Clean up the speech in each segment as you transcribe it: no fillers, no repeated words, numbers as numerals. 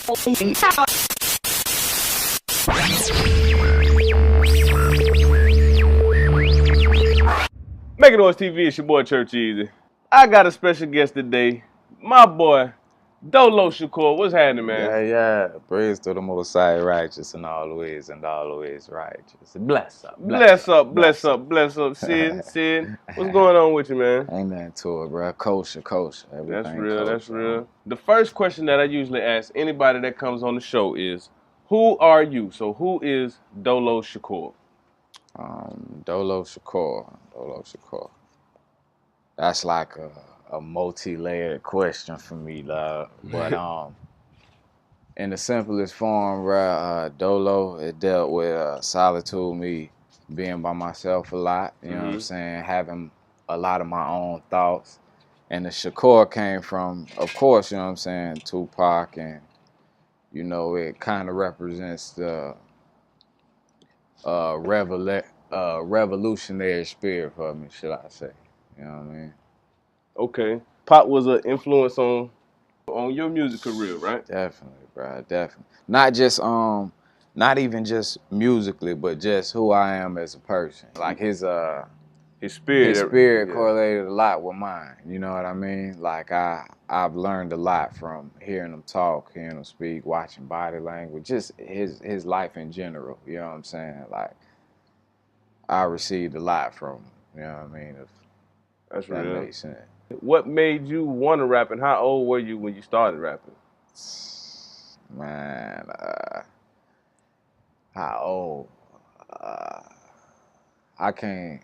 MakinNoizeTv, it's your boy Churchezie. I got a special guest today, my boy Dolo Shakur. What's happening, man? Yeah. Praise to the Most High, righteous and always righteous. Bless up. Sin. What's going on with you, man? Ain't nothing to it, bro. Kosher. Everything That's real. The first question that I usually ask anybody that comes on the show is, who are you? So who is Dolo Shakur? Dolo Shakur. That's like a multi-layered question for me, love. But in the simplest form, bro, Dolo, it dealt with solitude, me being by myself a lot, you know what I'm saying, having a lot of my own thoughts. And the Shakur came from, of course, you know what I'm saying, Tupac, and, you know, it kind of represents the revolutionary spirit for me, should I say. You know what I mean? Okay. Pop was an influence on your music career, right? Definitely, bro. Definitely. Not even just musically, but just who I am as a person. Like his spirit correlated a lot with mine. You know what I mean? Like I've learned a lot from hearing him talk, hearing him speak, watching body language, just his life in general. You know what I'm saying? Like I received a lot from him. You know what I mean? That's that real. makes sense. What made you want to rap, and how old were you when you started rapping? Man, how old? I can't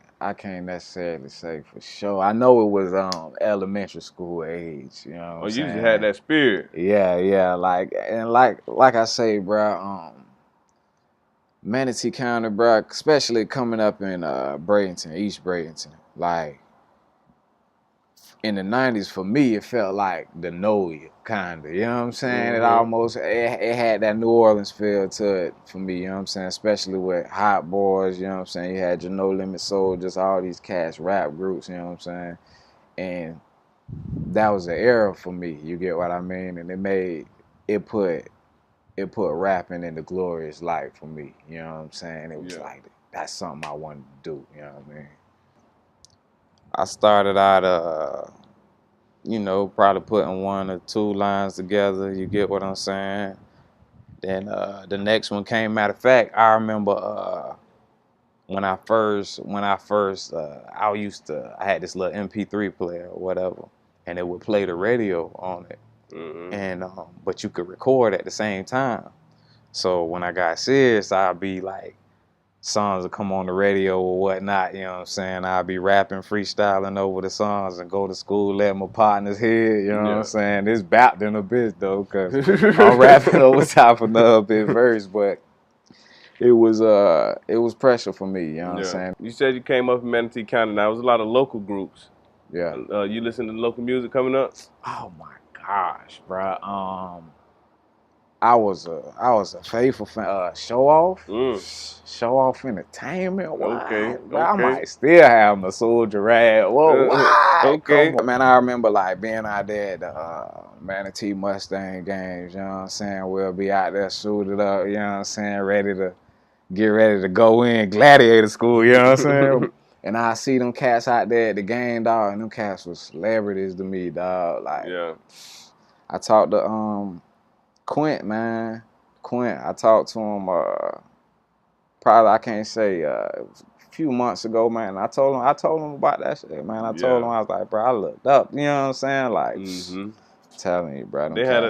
necessarily say for sure. I know it was elementary school age. You know what I'm saying? You just had that spirit. Yeah. Like I say, bro. Manatee County, bro. Especially coming up in Bradenton, East Bradenton. Like in the 90s, for me, it felt like the Noya, kind of. You know what I'm saying? It had that New Orleans feel to it for me, you know what I'm saying? Especially with Hot Boys, you know what I'm saying? You had your No Limit Soldiers, all these cats, rap groups, you know what I'm saying? And that was the era for me, you get what I mean? And it put rapping in the glorious light for me, you know what I'm saying? It was like, that's something I wanted to do, you know what I mean? I started out, you know, probably putting one or two lines together. You get what I'm saying? Then the next one came. Matter of fact, I remember when I first, I had this little MP3 player or whatever, and it would play the radio on it, and but you could record at the same time. So when I got serious, I'd be like, songs would come on the radio or whatnot, you know what I'm saying? I'd be rapping, freestyling over the songs and go to school, let my partners hear, you know what I'm saying? It's bapped in a bit though, because I'm rapping over top of another bit verse, but it was pressure for me, you know what I'm saying? You said you came up in Manatee County. Now, there was a lot of local groups. Yeah. You listen to local music coming up? Oh my gosh, bro. I was a faithful fan. Show off entertainment. Okay. I might still have my soldier rag. Whoa, what? Okay. Man, I remember like being out there at the Manatee Mustang games. You know what I'm saying? We'll be out there suited up. You know what I'm saying? Get ready to go in gladiator school. You know what I'm saying? And I see them cats out there at the game, dog. And them cats was celebrities to me, dog. Like, I talked to Quint, man. I talked to him probably, I can't say, a few months ago, man. I told him about that shit, man. I told him, I was like, bro, I looked up, you know what I'm saying? Like, telling you, bro. They had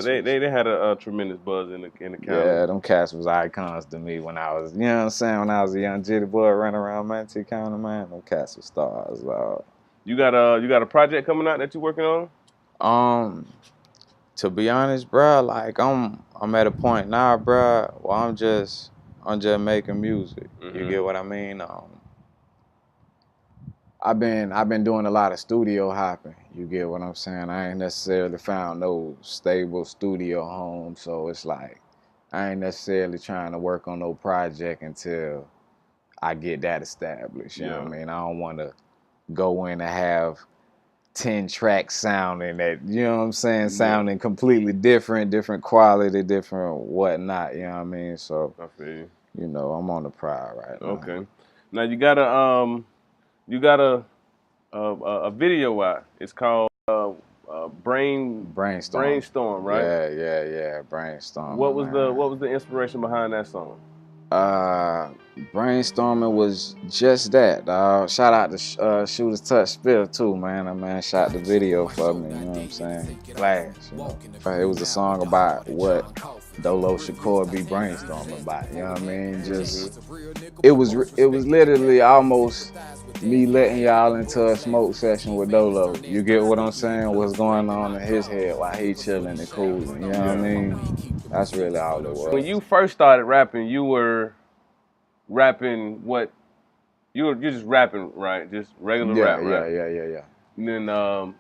a tremendous buzz in the county. Yeah, them cats was icons to me when I was, you know what I'm saying, when I was a young jitty boy running around Manatee County, man. Them cats were stars, dog. You got a project coming out that you working on? To be honest, bro, like I'm at a point now, bro, where I'm just making music. You get what I mean? I've been doing a lot of studio hopping. You get what I'm saying? I ain't necessarily found no stable studio home, so it's like I ain't necessarily trying to work on no project until I get that established. You know what I mean? I don't want to go in and have 10 tracks sounding that, you know what I'm saying, sounding completely different quality, different whatnot, you know what I mean? So, I feel you. You know, I'm on the prowl right now. Okay. Now you got a video out. It's called Brainstorm, right? Yeah, Brainstorm. What was the inspiration behind that song? Brainstorming was just that, dog. Shout out to Shooter's Touch Spill too, man. That man shot the video for me, you know what I'm saying? Flash, you know. It was a song about what Dolo Shakur be brainstorming about, you know what I mean? Just it was literally almost me letting y'all into a smoke session with Dolo. You get what I'm saying? What's going on in his head while he chilling and cooling, you know what I mean? That's really all it was. When you first started rapping, you were rapping what? You're just rapping, right? Just regular rap, right? Yeah. And then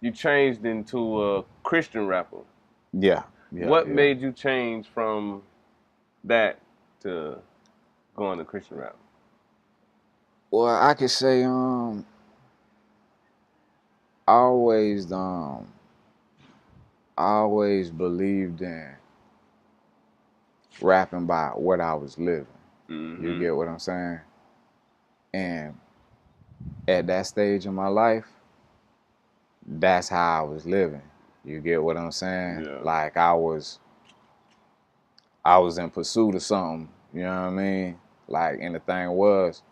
you changed into a Christian rapper. Yeah. What made you change from that to going to Christian rap? Well, I could say I always believed in rapping by what I was living. Mm-hmm. You get what I'm saying? And at that stage in my life, that's how I was living. You get what I'm saying? Yeah. Like I was in pursuit of something, you know what I mean? Like, and the thing was,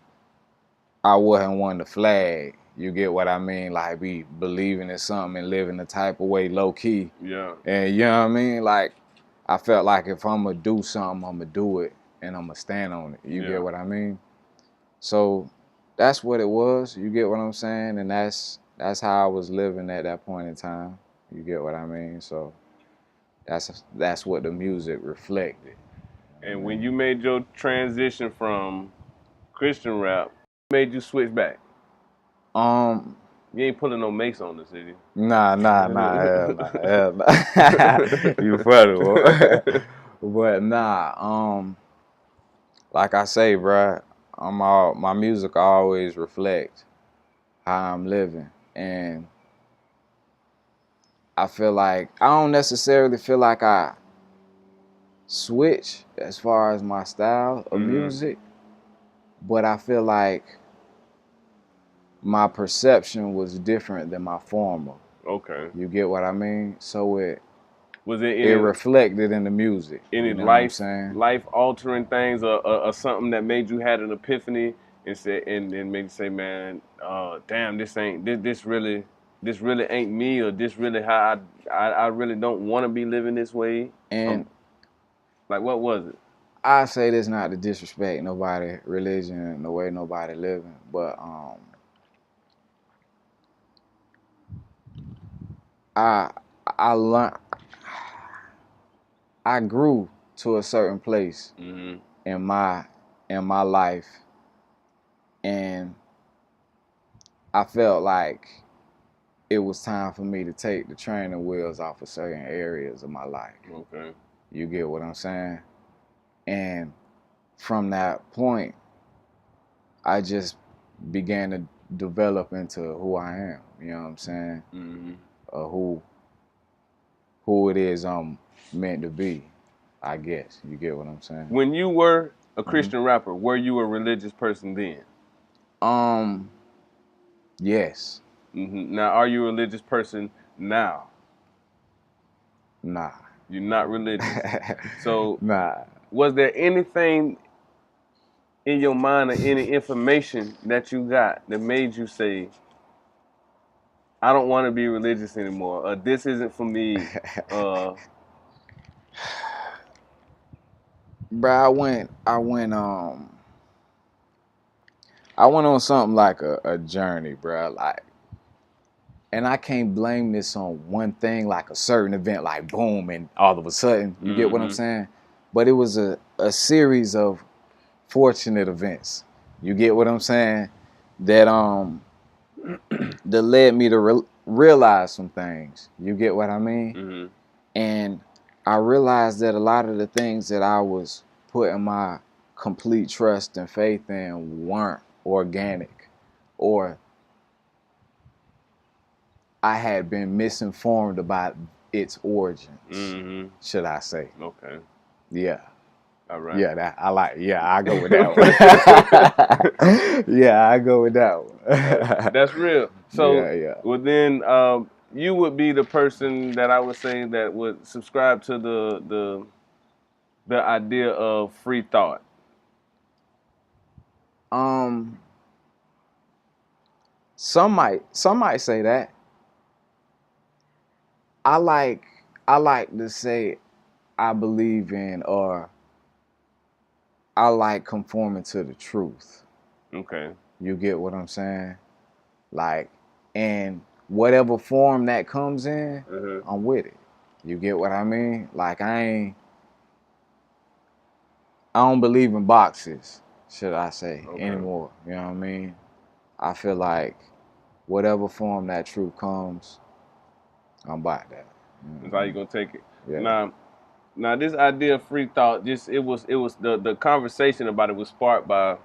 I wasn't one to flag. You get what I mean? Like, be believing in something and living the type of way low key. Yeah. And you know what I mean? Like, I felt like if I'm gonna do something, I'm gonna do it and I'm gonna stand on it. You get what I mean? So that's what it was. You get what I'm saying? And that's how I was living at that point in time. You get what I mean? So that's what the music reflected. And when you made your transition from Christian rap, what made you switch back? You ain't pulling no makes on this, is you? Nah, hell nah. You funny, boy. But nah, like I say, bruh, my music always reflects how I'm living. And I feel like, I don't necessarily feel like I switch as far as my style of music, but I feel like my perception was different than my former. Okay. You get what I mean? So it it reflected in the music. Any life altering things or something that made you had an epiphany and made you say, man, damn, this really ain't me, or this really how I really don't want to be living this way. And like, what was it? I say this not to disrespect nobody religion and the way nobody living, but I learned, I grew to a certain place in my life, and I felt like it was time for me to take the training wheels off of certain areas of my life. Okay. You get what I'm saying? And from that point, I just began to develop into who I am. You know what I'm saying? Who it is I'm meant to be, I guess. You get what I'm saying? When you were a Christian rapper, were you a religious person then? Yes. Now, are you a religious person now? Nah. You're not religious. So, nah. Was there anything in your mind or any information that you got that made you say, I don't want to be religious anymore, or this isn't for me? Bro, I went on something like a journey, bro. Like, and I can't blame this on one thing, like a certain event, like boom, and all of a sudden, you get what I'm saying? But it was a series of fortunate events. You get what I'm saying? That that led me to realize some things. You get what I mean? And I realized that a lot of the things that I was putting my complete trust and faith in weren't organic, or I had been misinformed about its origins, should I say. Okay. Yeah. All right. Yeah, I go with that one. Yeah, I go with that one. That's real. So, yeah. well then, you would be the person that I would say that would subscribe to the idea of free thought. Some might say that. I like to say I believe in, or I like conforming to the truth. Okay. You get what I'm saying? Like, and whatever form that comes in, I'm with it. You get what I mean? Like, I don't believe in boxes, should I say, anymore. You know what I mean? I feel like whatever form that truth comes, I'm about that. That's how you gonna take it. Yeah. Now this idea of free thought, it was the conversation about it was sparked by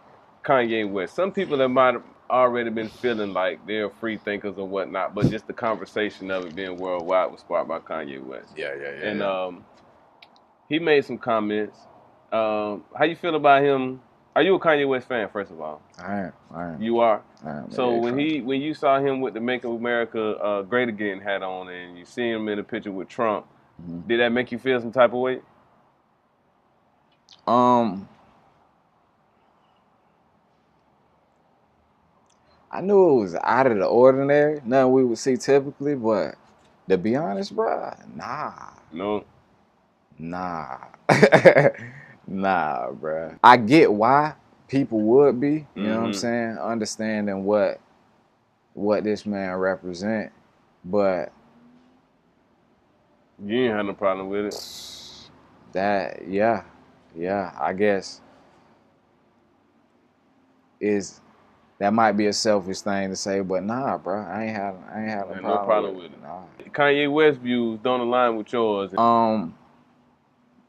Kanye West. Some people that might have already been feeling like they're free thinkers or whatnot, but just the conversation of it being worldwide was sparked by Kanye West. Yeah. And he made some comments. How you feel about him? Are you a Kanye West fan, first of all? I am. You are? I am. So when you saw him with the Make America Great Again hat on, and you see him in a picture with Trump, did that make you feel some type of way? I knew it was out of the ordinary, nothing we would see typically, but to be honest, bro, nah. No. Nah. Nah, bro. I get why people would be, you know what I'm saying, understanding what this man represent, but you ain't had no problem with it. That, yeah, I guess that might be a selfish thing to say, but nah, bro, I ain't having no problem with it. Nah. Kanye West views don't align with yours.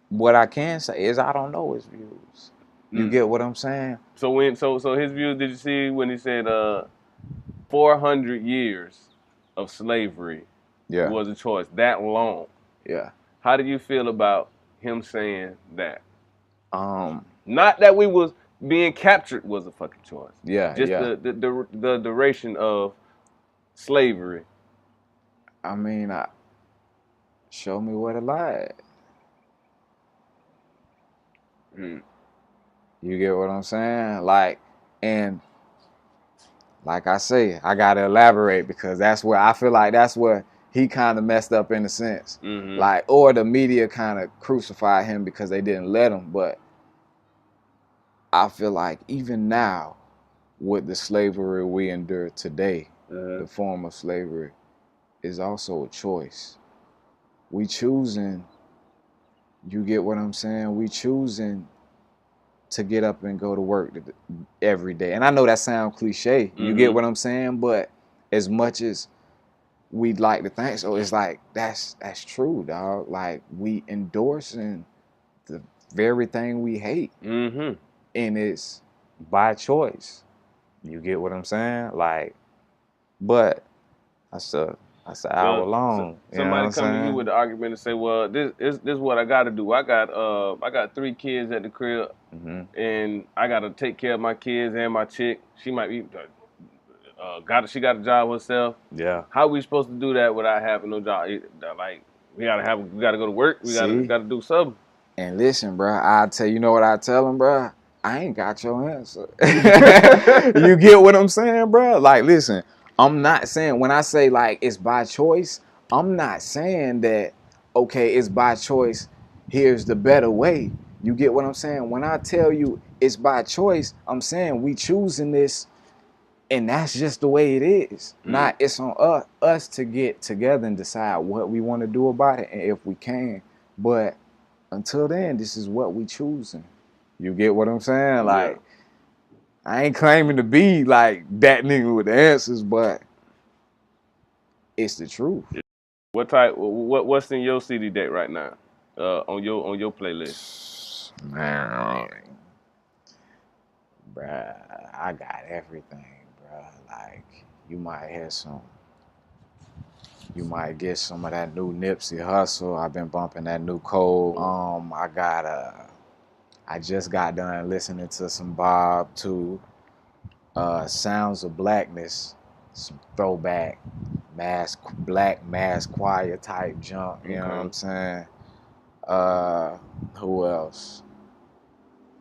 What I can say is I don't know his views. You get what I'm saying? So his views, did you see when he said 400 years of slavery was a choice, that long? Yeah. How do you feel about him saying that? Not that we was being captured was a fucking choice. Yeah. Just the duration of slavery. I mean, show me where the lie at. You get what I'm saying? Like, and like I say, I gotta elaborate because that's where I feel like that's where he kind of messed up in a sense. Like, or the media kind of crucified him because they didn't let him. But I feel like even now, with the slavery we endure today, the form of slavery is also a choice. We choosing, you get what I'm saying? We choosing to get up and go to work every day. And I know that sounds cliche. You get what I'm saying? But as much as we'd like to think so, it's like that's true, dog. Like, we endorsing the very thing we hate. And it's by choice. You get what I'm saying? Like, but that's an hour long. Somebody come to you with the argument and say, "Well, this is what I got to do. I got 3 kids at the crib, and I got to take care of my kids and my chick. She might be she got a job herself. Yeah. How we supposed to do that without having no job? Like, we gotta go to work. We gotta do something." And listen, bro, you know what I tell them, bro? I ain't got your answer. You get what I'm saying, bro? Like, listen, I'm not saying, when I say like it's by choice, I'm not saying that, okay, it's by choice, here's the better way. You get what I'm saying? When I tell you it's by choice, I'm saying we choosing this, and that's just the way it is. Not it's on us to get together and decide what we want to do about it, and if we can. But until then, this is what we choosing. You get what I'm saying? Like, I ain't claiming to be like that nigga with the answers, but it's the truth. What's in your CD deck right now? On your playlist? Man, bruh, I got everything, bruh. Like, you might hear some You might get some of that new Nipsey Hussle. I've been bumping that new Cole. I just got done listening to some Bob too. Sounds of Blackness, some throwback black mass choir type junk. You know what I'm saying? Who else?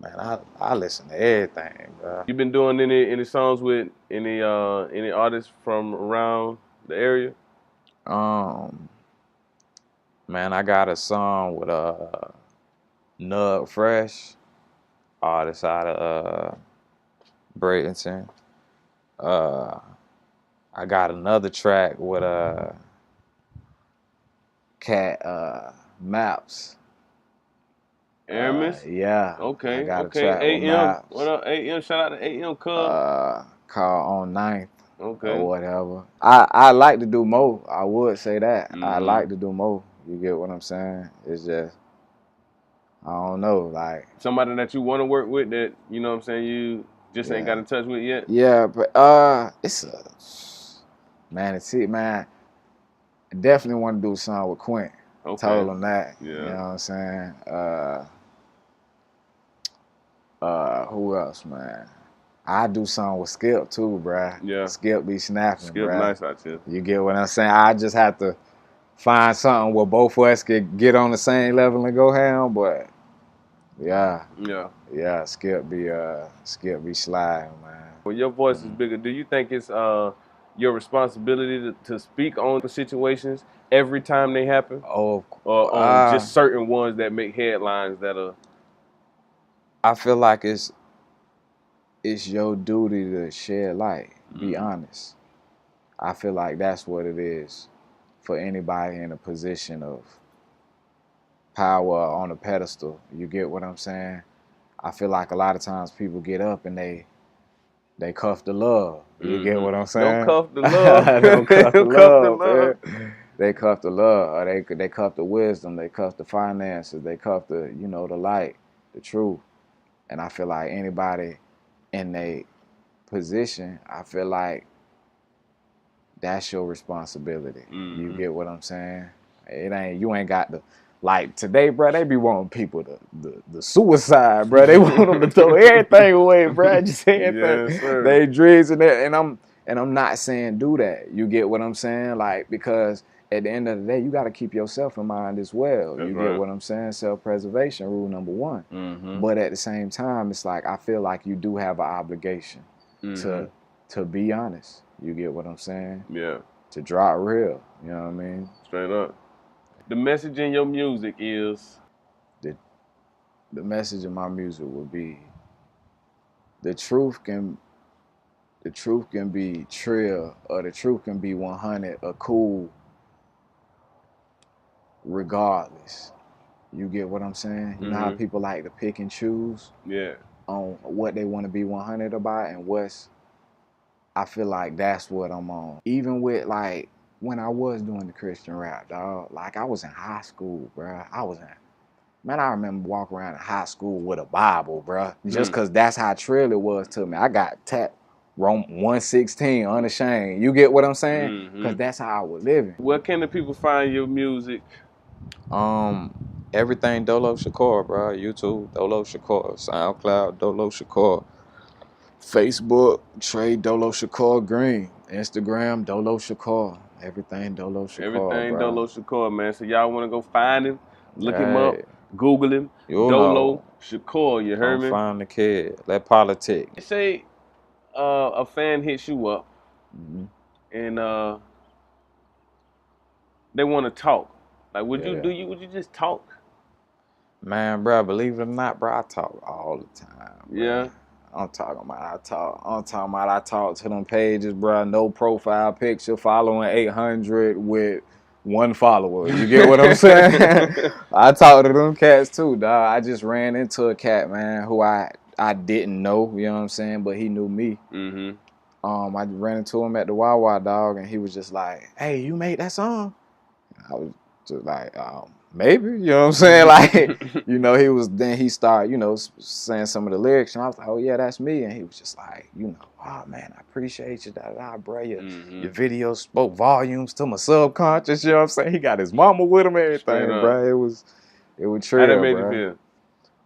Man, I listen to everything, bro. You been doing any songs with any artists from around the area? Man, I got a song with Nug Fresh, artist out of Bradenton. I got another track with Cat Maps. Aramis? Yeah. Okay, I got okay. a track with AM. Maps. What up, AM? Shout out to AM Cub. Called On Ninth. Okay. Or whatever. I like to do more. I would say that. I like to do more. You get what I'm saying? It's just, I don't know, like. Somebody that you want to work with that, you know what I'm saying, you just ain't got in touch with yet? Yeah, but it's a, man, I definitely want to do something with Quint. Okay. Told him that. Yeah. You know what I'm saying? Who else, man? I do something with Skip too, bruh. Yeah. Skip be snapping, Skip bruh. nice out here. You get what I'm saying? I just have to find something where both of us could get on the same level and go ham, but yeah, Skip be sliding, man. When your voice is bigger, do you think it's your responsibility to speak on the situations every time they happen? Oh, or just certain ones that make headlines that are? I feel like it's your duty to shed light. Be honest. I feel like that's what it is for anybody in a position of power on a pedestal. You get what I'm saying? I feel like a lot of times people get up and they cuff the love. You get what I'm saying? Don't cuff the love. Don't cuff the love, man. They cuff the love. Or they cuff the wisdom. They cuff the finances. They cuff the, the light, the truth. And I feel like anybody in a position, I feel like that's your responsibility. You get what I'm saying? You ain't got the, like today, bro, they be wanting people the suicide, bro. They want them to throw everything away, bro. Just everything. Yes, sir. They dreams and I'm not saying do that. You get what I'm saying? Like, because at the end of the day, you got to keep yourself in mind as well. That's you right. get what I'm saying? Self-preservation, rule number one. But at the same time, it's like I feel like you do have an obligation to be honest. You get what I'm saying? Yeah. To drop real. You know what I mean? Straight up. The message in your music is? The message in my music would be the truth can be trill, or the truth can be 100 or cool regardless. You get what I'm saying? You know how people like to pick and choose on what they want to be 100 about and I feel like that's what I'm on. Even with like when I was doing the Christian rap, dog, like I was in high school, bruh. I remember walking around in high school with a Bible, bruh. Just because that's how trill it was to me. I got tapped Rome 1:16, unashamed. You get what I'm saying? Because that's how I was living. Where can the people find your music? Everything Dolo Shakur, bro. YouTube, Dolo Shakur. SoundCloud, Dolo Shakur. Facebook, Trade Dolo Shakur Green. Instagram, Dolo Shakur. Everything Dolo Shakur. Everything bro. Dolo Shakur, man. So y'all want to go find him, look him up, Google him. Dolo Shakur, you heard me? Find the kid. Let politics. Say a fan hits you up and they want to talk. Like, would you just talk? Man, bro, believe it or not, bro, I talk all the time. Bro. Yeah. I'm talking about I talk to them pages, bro. No profile picture, following 800 with one follower. You get what I'm saying? I talk to them cats too, dog. I just ran into a cat, man, who I didn't know, you know what I'm saying, but he knew me. I ran into him at the Wawa, dog, and he was just like, "Hey, you made that song?" I was just like, maybe, you know what I'm saying? Like, you know, he started, you know, saying some of the lyrics, and I was like, oh yeah, that's me. And he was just like, you know, oh man, I appreciate you, bro. Your videos spoke volumes to my subconscious, you know what I'm saying? He got his mama with him and everything, bro. It was trill, How that made bro. you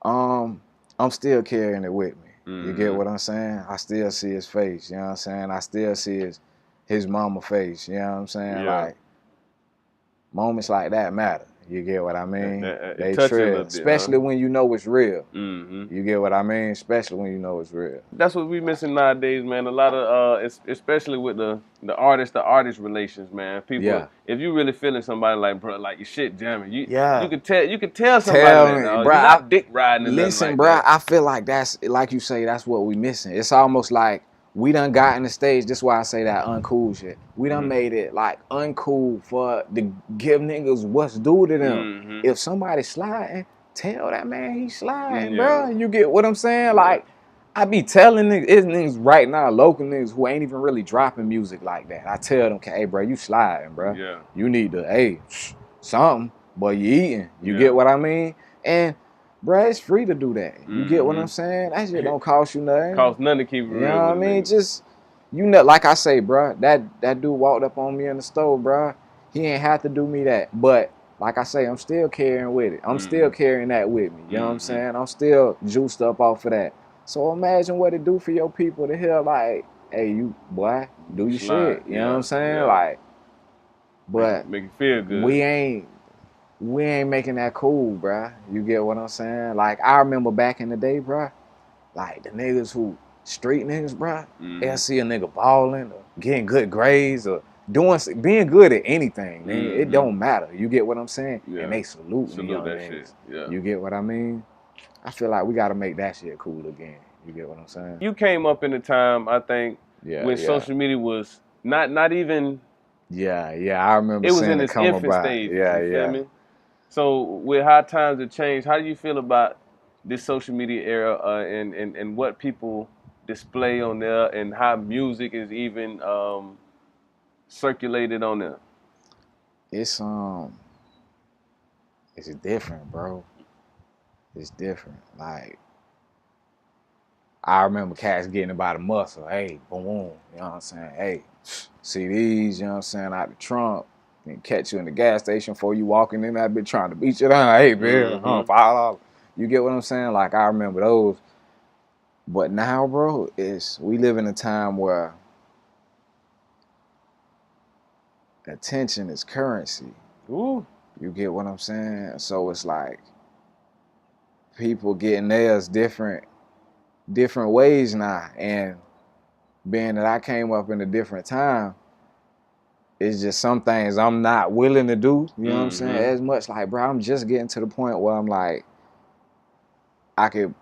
feel? I'm still carrying it with me. You get what I'm saying? I still see his face, you know what I'm saying? I still see his mama face, you know what I'm saying? Yeah. Like, moments like that matter. You get what I mean? They touch you a little bit, especially when you know it's real. Mm-hmm. You get what I mean? Especially when you know it's real. That's what we missing nowadays, man. A lot of, especially with the artist relations, man. People, if you really feeling somebody like, bro, like your shit jamming, you can tell somebody that, bro, you're not dick riding. Listen, like bro, that. I feel like that's, like you say, that's what we missing. It's almost like we done got in the stage. That's why I say that uncool shit. We done made it like uncool to give niggas what's due to them. If somebody sliding, tell that man he sliding, bro. You get what I'm saying? Like, I be telling niggas right now, local niggas who ain't even really dropping music like that. I tell them, hey, bro, you sliding, bro. Yeah. You need to, hey, something, but you eating. You get what I mean? And bro, it's free to do that. You get what I'm saying? That shit don't cost you nothing. Cost nothing to keep it real. You know what I mean? Just, you know, like I say, bro, that dude walked up on me in the store, bro. He ain't have to do me that. But like I say, I'm still carrying with it. I'm still carrying that with me. You know what I'm saying? I'm still juiced up off of that. So imagine what it do for your people to hear like, hey, you boy, do your shit. You know what I'm saying? Like, but make you feel good. We ain't making that cool, bruh. You get what I'm saying? Like, I remember back in the day, bruh, like the niggas who, street niggas, bruh, they'll see a nigga balling or getting good grades or being good at anything. It don't matter. You get what I'm saying? Yeah. And they salute young that niggas. Shit. Yeah. You get what I mean? I feel like we got to make that shit cool again. You get what I'm saying? You came up in a time, I think, when social media was not even... Yeah, I remember it was in its infant stage. You feel me? So with how times have changed, how do you feel about this social media era and what people display on there and how music is even circulated on there? It's different, bro. It's different. Like, I remember cats getting about a muscle. Hey, boom, you know what I'm saying? Hey, CDs, you know what I'm saying, out the trunk. And catch you in the gas station before you walking in that bitch trying to beat you down. Hey, man, $5. You get what I'm saying? Like, I remember those. But now, bro, we live in a time where attention is currency. Ooh. You get what I'm saying? So it's like people getting theirs different ways now. And being that I came up in a different time, it's just some things I'm not willing to do, you know what I'm saying? As much like, bro, I'm just getting to the point where I'm like, I could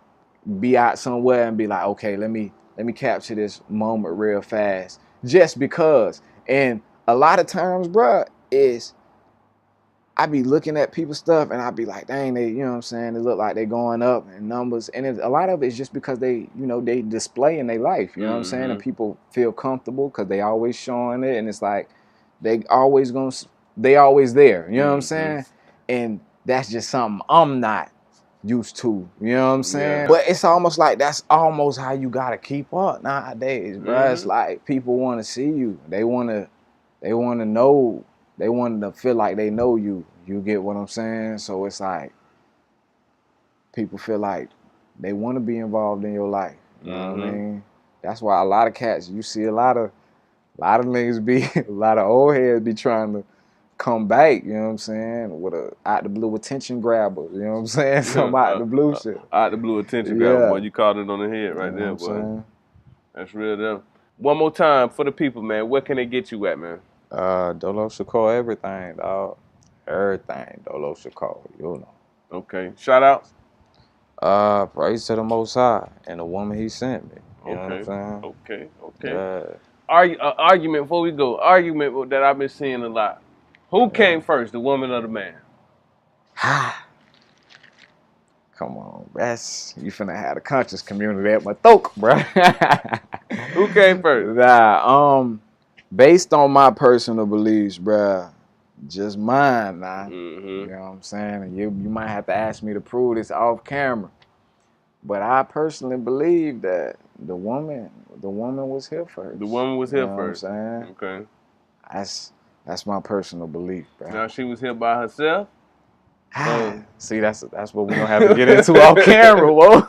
be out somewhere and be like, okay, let me capture this moment real fast. Just because. And a lot of times, bro, I be looking at people's stuff and I be like, dang, they, you know what I'm saying? They look like they going up in numbers. And a lot of it is just because they, you know, they display in their life, you know what I'm saying? And people feel comfortable because they always showing it. And it's like, they always there, you know what I'm saying? And that's just something I'm not used to, you know what I'm saying? Yeah. But it's almost like that's almost how you gotta keep up nowadays, bro. It's like people want to see you. They want to know. They want to feel like they know you. You get what I'm saying? So it's like people feel like they want to be involved in your life. You know what I mean? That's why a lot of cats, you see a lot of niggas a lot of old heads be trying to come back, you know what I'm saying, with a out the blue attention grabber, you know what I'm saying? Some out the blue shit. Out the blue attention grabber, boy. You caught it on the head right there, boy. Saying? That's real though. One more time for the people, man. Where can they get you at, man? Dolo Shakur, everything, dog. Everything, Dolo Shakur, you know. Okay. Shout outs? Praise to the Most High and the woman he sent me. You know what I'm saying? Okay. Argument before we go. Argument that I've been seeing a lot. Who came first, the woman or the man? Come on, you finna have the conscious community at my throat, bro. Who came first? Nah, based on my personal beliefs, bruh, just mine now. Mm-hmm. You know what I'm saying? And you might have to ask me to prove this off camera. But I personally believe that the woman was here first. The woman was here you know first. What I'm saying? Okay. That's my personal belief, bro. Now she was here by herself. See, that's what we're gonna have to get into off camera, whoa.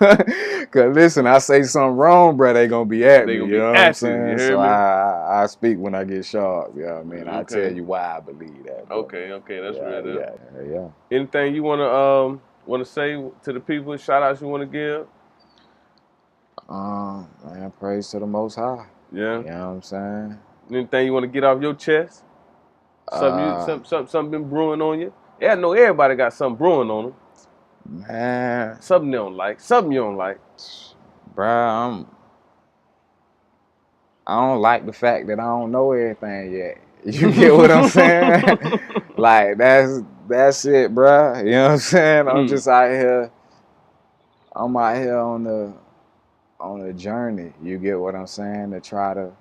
Cause listen, I say something wrong, bro, they gonna be at me. You know what I'm saying? So I speak when I get sharp. You know what I mean? I tell you why I believe that. Bro. Okay, that's real. Yeah. Anything you wanna say to the people? Shout outs you wanna give? Man, praise to the Most High. Yeah. You know what I'm saying? Anything you wanna get off your chest? Something been brewing on you? Yeah, I know everybody got something brewing on them. Man. Something they don't like. Something you don't like. Bruh, I don't like the fact that I don't know everything yet. You get what I'm saying? Like, that's it, bruh. You know what I'm saying? I'm just out here. I'm out here on the journey. You get what I'm saying? To try to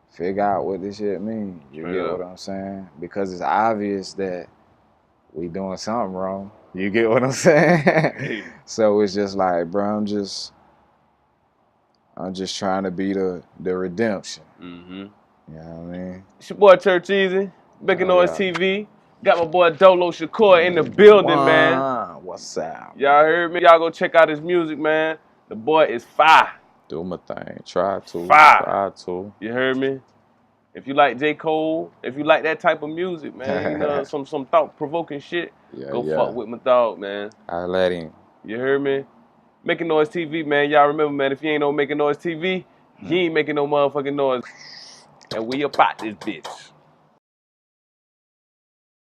figure out what this shit means. You get what I'm saying? Because it's obvious that we doing something wrong. You get what I'm saying? So it's just like, bro, I'm just trying to be the redemption. Mm-hmm. You know what I mean? It's your boy Churchezie, MakinNoizeTV. Got my boy Dolo Shakur in the building, man. What's up? Y'all heard me? Y'all go check out his music, man. The boy is fire. Do my thing. Try to. Fire. Try to. You heard me? If you like J. Cole, if you like that type of music, man, you know, some thought-provoking shit, go fuck with my dog, man. I let him. You heard me? Making Noise TV, man. Y'all remember, man, if you ain't no Making Noise TV, you ain't making no motherfucking noise. And we about this bitch.